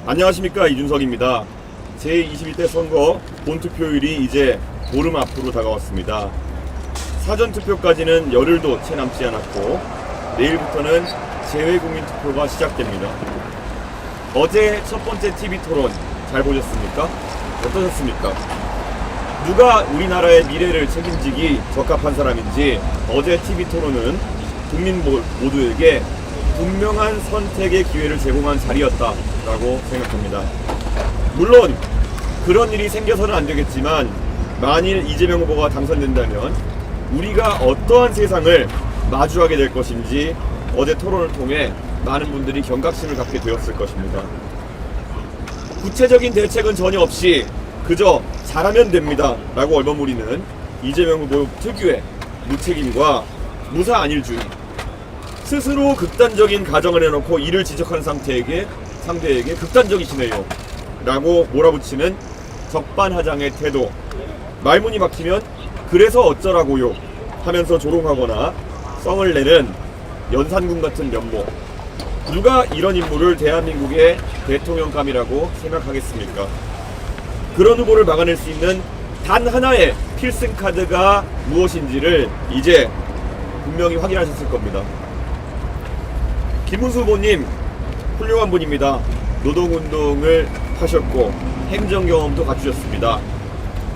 안녕하십니까, 이준석입니다. 제21대 선거 본투표율이 이제 보름 앞으로 다가왔습니다. 사전투표까지는 열흘도 채 남지 않았고 내일부터는 재외국민투표가 시작됩니다. 어제 첫 번째 TV토론 잘 보셨습니까? 어떠셨습니까? 누가 우리나라의 미래를 책임지기 적합한 사람인지 어제 TV토론은 국민 모두에게 분명한 선택의 기회를 제공한 자리였다라고 생각합니다. 물론 그런 일이 생겨서는 안 되겠지만 만일 이재명 후보가 당선된다면 우리가 어떠한 세상을 마주하게 될 것인지 어제 토론을 통해 많은 분들이 경각심을 갖게 되었을 것입니다. 구체적인 대책은 전혀 없이 그저 잘하면 됩니다 라고 얼버무리는 이재명 후보 특유의 무책임과 무사안일주의, 스스로 극단적인 가정을 해놓고 이를 지적하는 상대에게 극단적이시네요 라고 몰아붙이는 적반하장의 태도, 말문이 막히면 그래서 어쩌라고요 하면서 조롱하거나 썽을 내는 연산군 같은 면모, 누가 이런 인물을 대한민국의 대통령감이라고 생각하겠습니까? 그런 후보를 막아낼 수 있는 단 하나의 필승카드가 무엇인지를 이제 분명히 확인하셨을 겁니다. 김문수 후보님 훌륭한 분입니다. 노동운동을 하셨고 행정경험도 갖추셨습니다.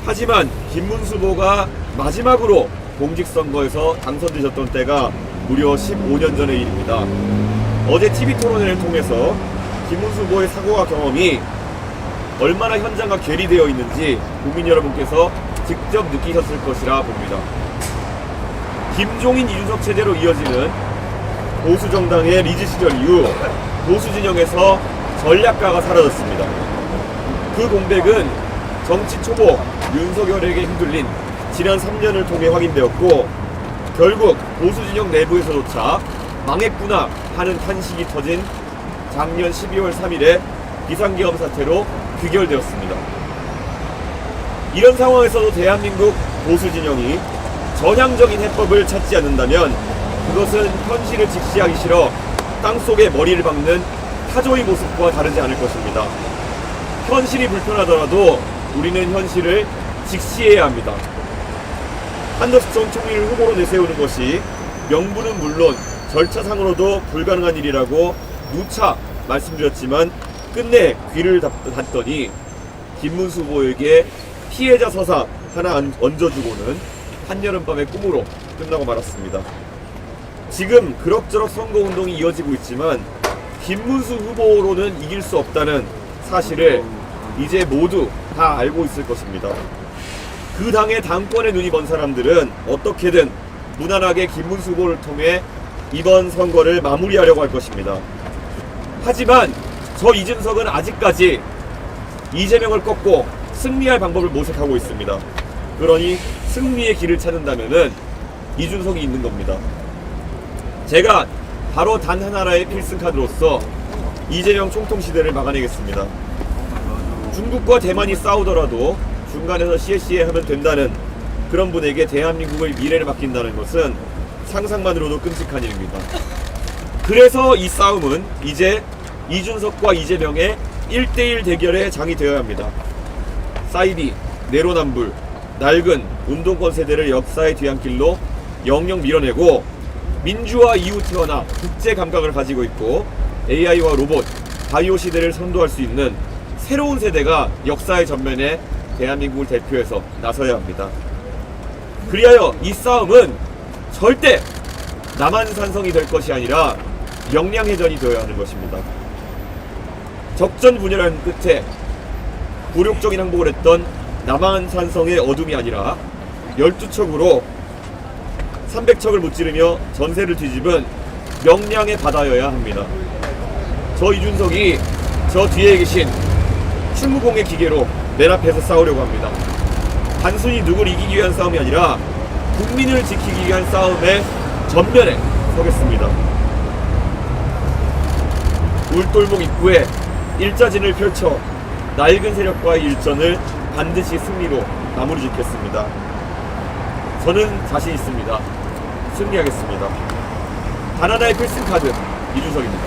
하지만 김문수 후보가 마지막으로 공직선거에서 당선되셨던 때가 무려 15년 전의 일입니다. 어제 TV토론회를 통해서 김문수 후보의 사고와 경험이 얼마나 현장과 괴리되어 있는지 국민 여러분께서 직접 느끼셨을 것이라 봅니다. 김종인 이준석 체제로 이어지는 보수정당의 리즈 시절 이후 보수진영에서 전략가가 사라졌습니다. 그 공백은 정치 초보 윤석열에게 힘들린 지난 3년을 통해 확인되었고 결국 보수진영 내부에서조차 망했구나 하는 탄식이 터진 작년 12월 3일에 비상계엄 사태로 귀결되었습니다. 이런 상황에서도 대한민국 보수진영이 전향적인 해법을 찾지 않는다면 그것은 현실을 직시하기 싫어 땅속에 머리를 박는 타조의 모습과 다르지 않을 것입니다. 현실이 불편하더라도 우리는 현실을 직시해야 합니다. 한덕수 총리를 후보로 내세우는 것이 명분은 물론 절차상으로도 불가능한 일이라고 누차 말씀드렸지만 끝내 귀를 닫더니 김문수 후보에게 피해자 서사 하나 얹어주고는 한여름밤의 꿈으로 끝나고 말았습니다. 지금 그럭저럭 선거운동이 이어지고 있지만 김문수 후보로는 이길 수 없다는 사실을 이제 모두 다 알고 있을 것입니다. 그 당의 당권에 눈이 먼 사람들은 어떻게든 무난하게 김문수 후보를 통해 이번 선거를 마무리하려고 할 것입니다. 하지만 저 이준석은 아직까지 이재명을 꺾고 승리할 방법을 모색하고 있습니다. 그러니 승리의 길을 찾는다면은 이준석이 있는 겁니다. 제가 바로 단 하나의 필승카드로서 이재명 총통시대를 막아내겠습니다. 중국과 대만이 싸우더라도 중간에서 시에시에 하면 된다는 그런 분에게 대한민국의 미래를 맡긴다는 것은 상상만으로도 끔찍한 일입니다. 그래서 이 싸움은 이제 이준석과 이재명의 1대1 대결의 장이 되어야 합니다. 사이비, 내로남불, 낡은 운동권 세대를 역사의 뒤안길로 영영 밀어내고 민주화 이후 태어나 국제 감각을 가지고 있고 AI와 로봇, 바이오 시대를 선도할 수 있는 새로운 세대가 역사의 전면에 대한민국을 대표해서 나서야 합니다. 그리하여 이 싸움은 절대 남한산성이 될 것이 아니라 명량해전이 되어야 하는 것입니다. 적전분열한 끝에 굴욕적인 항복을 했던 남한산성의 어둠이 아니라 12척으로 300척을 무찌르며 전세를 뒤집은 명량의 바다여야 합니다. 저 이준석이 저 뒤에 계신 충무공의 기계로 맨 앞에서 싸우려고 합니다. 단순히 누굴 이기기 위한 싸움이 아니라 국민을 지키기 위한 싸움의 전면에 서겠습니다. 울돌목 입구에 일자진을 펼쳐 낡은 세력과의 일전을 반드시 승리로 마무리 짓겠습니다. 저는 자신 있습니다. 승리하겠습니다. 단 하나의 필승카드 이준석입니다.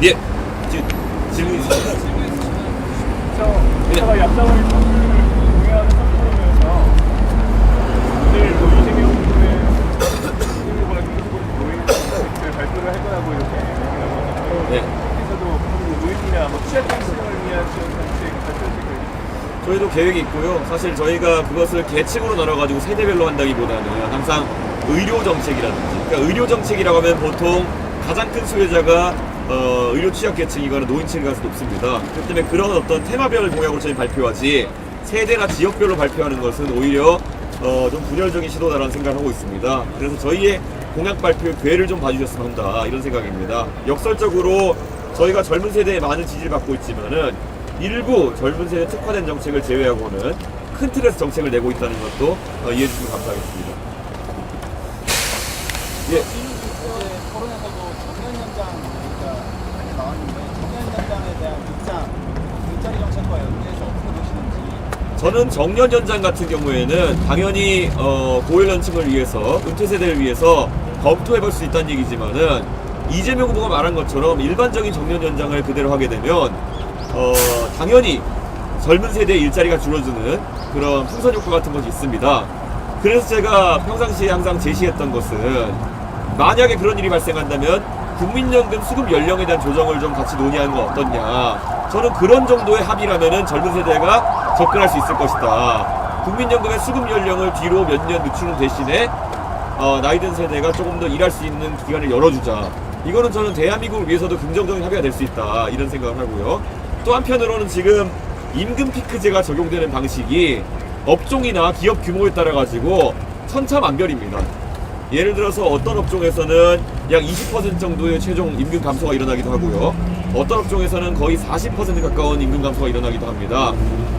예, 질문 있으시죠? 제가 약자원의 정치를 공유하는 상품이면서 오늘 뭐 이재명 후보의 노인 발표를 할 거라고 이렇게 얘기하고 네. 그래서도 노인이나 뭐 취약계층을 위한 지원 정책 발표할 때 저희도 계획이 있고요. 사실 저희가 그것을 계층으로 나눠가지고 세대별로 한다기보다는 항상 의료 정책이라든지, 그러니까 의료 정책이라고 하면 보통 가장 큰 수혜자가 의료 취약계층이거나 노인층이 가서 높습니다. 그렇기 때문에 그런 어떤 테마별 공약으로 저희 발표하지 세대나 지역별로 발표하는 것은 오히려 좀 분열적인 시도다라는 생각을 하고 있습니다. 그래서 저희의 공약 발표 기회를 좀 봐주셨으면 한다 이런 생각입니다. 역설적으로 저희가 젊은 세대에 많은 지지를 받고 있지만은 일부 젊은 세대 특화된 정책을 제외하고는 큰 틀에서 정책을 내고 있다는 것도 이해해 주시면 감사하겠습니다. 예. 토론에서도 청년 현장 얘기가 나왔는데 청년 현장에 대한 입장, 일자리 정책과 연계해서 어떻게 보시는지. 저는 정년 연장 같은 경우에는 당연히 고연령층을 위해서 은퇴 세대를 위해서 검토해 볼 수 있다는 얘기지만은 이재명 후보가 말한 것처럼 일반적인 정년 연장을 그대로 하게 되면 당연히 젊은 세대의 일자리가 줄어드는 그런 풍선 효과 같은 것이 있습니다. 그래서 제가 평상시에 항상 제시했던 것은 만약에 그런 일이 발생한다면 국민연금 수급 연령에 대한 조정을 좀 같이 논의하는 건 어떻냐. 저는 그런 정도의 합의라면은 젊은 세대가 접근할 수 있을 것이다. 국민연금의 수급 연령을 뒤로 몇 년 늦추는 대신에 나이 든 세대가 조금 더 일할 수 있는 기간을 열어주자. 이거는 저는 대한민국을 위해서도 긍정적인 합의가 될 수 있다 이런 생각을 하고요. 또 한편으로는 지금 임금 피크제가 적용되는 방식이 업종이나 기업 규모에 따라 가지고 천차만별입니다. 예를 들어서 어떤 업종에서는 약 20% 정도의 최종 임금 감소가 일어나기도 하고요. 어떤 업종에서는 거의 40% 가까운 임금 감소가 일어나기도 합니다.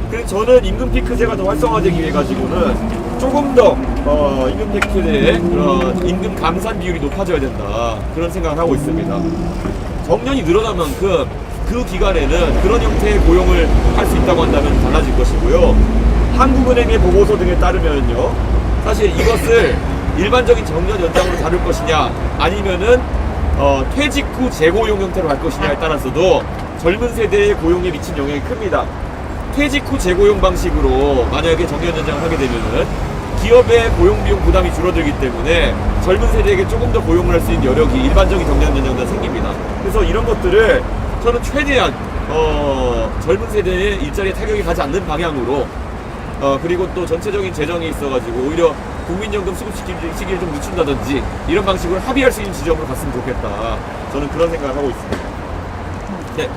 그래서 저는 임금 피크제가 더 활성화되기 위해 가지고는 조금 더 임금 피크제의 그런 임금 감산 비율이 높아져야 된다 그런 생각을 하고 있습니다. 정년이 늘어난 만큼 그 기간에는 그런 형태의 고용을 할 수 있다고 한다면 달라질 것이고요. 한국은행의 보고서 등에 따르면요, 사실 이것을 일반적인 정년 연장으로 다룰 것이냐 아니면은 퇴직 후 재고용 형태로 할 것이냐에 따라서도 젊은 세대의 고용에 미친 영향이 큽니다. 퇴직 후 재고용 방식으로 만약에 정년 연장을 하게 되면은 기업의 고용 비용 부담이 줄어들기 때문에 젊은 세대에게 조금 더 고용을 할 수 있는 여력이 일반적인 정년 연장보다 생깁니다. 그래서 이런 것들을 저는 최대한 젊은 세대의 일자리에 타격이 가지 않는 방향으로 그리고 또 전체적인 재정이 있어가지고 오히려 국민연금 수급 시기를 좀 늦춘다든지 이런 방식으로 합의할 수 있는 지점으로 갔으면 좋겠다. 저는 그런 생각을 하고 있습니다. 네.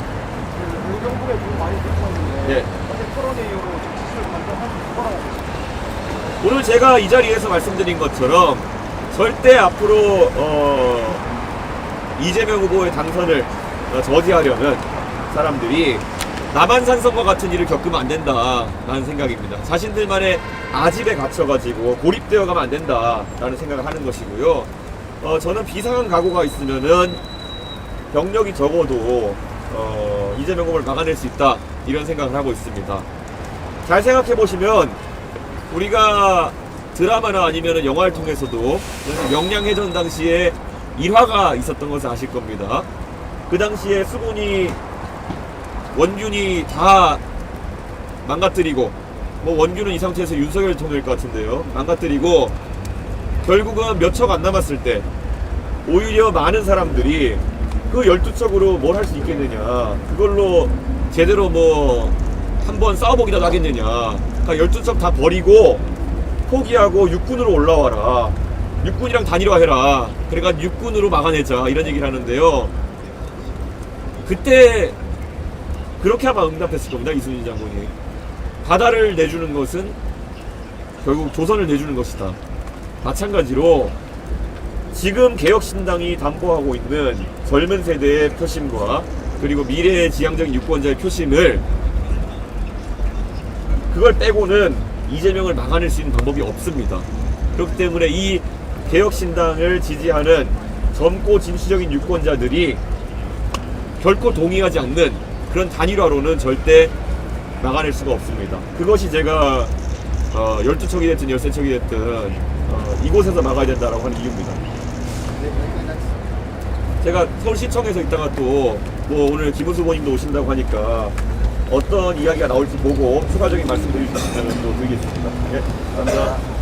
의정부에 좀 많이 들어왔는데 네. 어제 토론회 이후로 좀 지지를 반영하는 거라고 보시죠? 오늘 제가 이 자리에서 말씀드린 것처럼 절대 앞으로 이재명 후보의 당선을 저지하려는 사람들이 남한산성과 같은 일을 겪으면 안 된다라는 생각입니다. 자신들만의 아집에 갇혀가지고 고립되어 가면 안 된다라는 생각을 하는 것이고요. 저는 비상한 각오가 있으면은 병력이 적어도 이재명 후보를 막아낼 수 있다 이런 생각을 하고 있습니다. 잘 생각해 보시면 우리가 드라마나 아니면 영화를 통해서도 명량해전 당시에 일화가 있었던 것을 아실 겁니다. 그 당시에 수군이 원균이 다 망가뜨리고, 뭐 원균은 이 상태에서 윤석열 대통령일 것 같은데요, 망가뜨리고 결국은 몇 척 안 남았을 때 오히려 많은 사람들이 그 12척으로 뭘 할 수 있겠느냐, 그걸로 제대로 뭐 한번 싸워보기라도 하겠느냐, 그러니까 12척 다 버리고 포기하고 육군으로 올라와라, 육군이랑 단일화해라, 그러니까 육군으로 막아내자 이런 얘기를 하는데요. 그때 그렇게 아마 응답했을 겁니다. 이순신 장군이 바다를 내주는 것은 결국 조선을 내주는 것이다. 마찬가지로 지금 개혁신당이 담보하고 있는 젊은 세대의 표심과 그리고 미래의 지향적인 유권자의 표심을, 그걸 빼고는 이재명을 막아낼 수 있는 방법이 없습니다. 그렇기 때문에 이 개혁신당을 지지하는 젊고 진취적인 유권자들이 결코 동의하지 않는 그런 단일화로는 절대 막아낼 수가 없습니다. 그것이 제가 12척이 됐든 13척이 됐든 이곳에서 막아야 된다라고 하는 이유입니다. 제가 서울시청에서 이따가 또 뭐 오늘 김은수 후보님도 오신다고 하니까 어떤 이야기가 나올지 보고 추가적인 말씀 드릴 수 있으면 또 드리겠습니다. 예, 감사합니다.